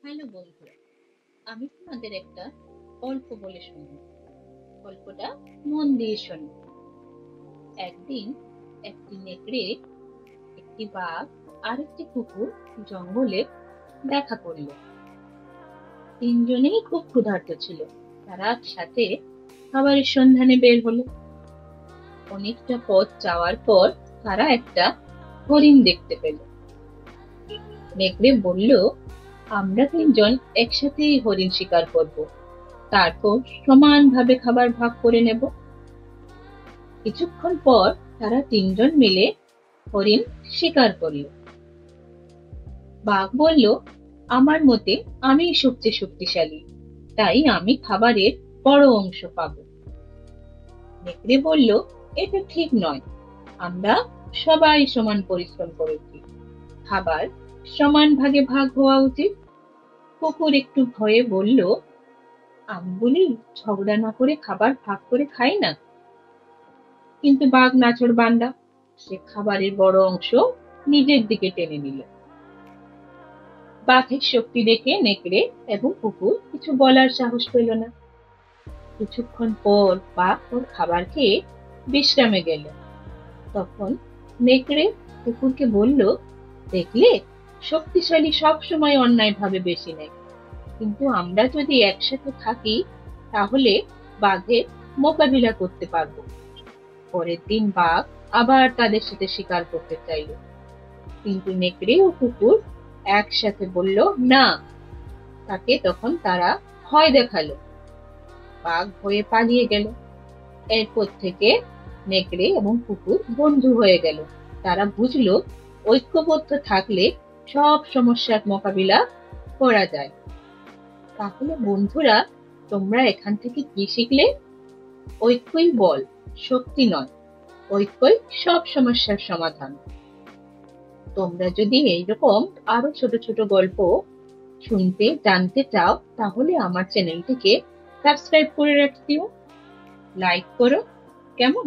Hello বন্ধুরা, আমি তোমাদের একটা গল্প বলে শুনবো। গল্পটা মন দিয়ে শোনো। একদিন একটি নেকড়ে, একটি বাঘ আর একটি কুকুর জঙ্গলে দেখা করলো। তিনজনেই খুব ক্ষুধার্ত ছিল। তারা একসাথে খাবারের সন্ধানে বের হলো। অনেকটা পথ যাওয়ার পর তারা একটা হরিণ দেখতে পেল। নেকড়ে বলল, আমরা তিনজন একসাথেই হরিণ শিকার করব, তারপর সমানভাবে খাবার ভাগ করে নেব। কিছুক্ষণ পর তারা তিনজন মিলে হরিণ শিকার করল। বাঘ বলল, আমার মতে আমি সবচেয়ে শক্তিশালী, তাই আমি খাবারের বড় অংশ পাবো। নেকড়ে বলল, এটা ঠিক নয়, আমরা সবাই সমান পরিশ্রম করেছি, খাবার সমান ভাগে ভাগ হওয়া উচিত। কুকুর একটু ভয়ে বলল, আমি বলি ঝগড়া না করে খাবার ভাগ করে খাই না। কিন্তু বাঘ নাছোড়বান্দা, সে খাবারের বড় অংশ নিজের দিকে টেনে নিল। বাঘের শক্তি দেখে নেকড়ে এবং কুকুর কিছু বলার সাহস পেল না। কিছুক্ষণ পর বাঘ ওর খাবার খেয়ে বিশ্রামে গেল। তখন নেকড়ে কুকুরকে বলল, দেখলে, শক্তিশালী সব সময় অন্যায় ভাবে বেশি নেয়, কিন্তু আমরা যদি একসাথে থাকি তাহলে বাঘের মোকাবিলা করতে পারবো। পরের দিন বাঘ আবার তাদের সাথে শিকার করতে চাইল, কিন্তু নেকড়ে ও কুকুর একসাথে বলল না। তাকে তখন তারা ভয় দেখালো। বাঘ ভয়ে পালিয়ে গেল। এরপর থেকে নেকড়ে এবং কুকুর বন্ধু হয়ে গেল। তারা বুঝলো, ঐক্যবদ্ধ থাকলে সব সমস্যার মোকাবিলা করা যায়। তাহলে বন্ধুরা, তোমরা এখান থেকে কি শিখলে? ঐক্যই বল, শক্তি নয়। ঐক্যই সব সমস্যার সমাধান। তোমরা যদি এইরকম আরো ছোট ছোট গল্প শুনতে জানতে চাও, তাহলে আমার চ্যানেলটিকে সাবস্ক্রাইব করে রাখিও, লাইক করো, কেমন?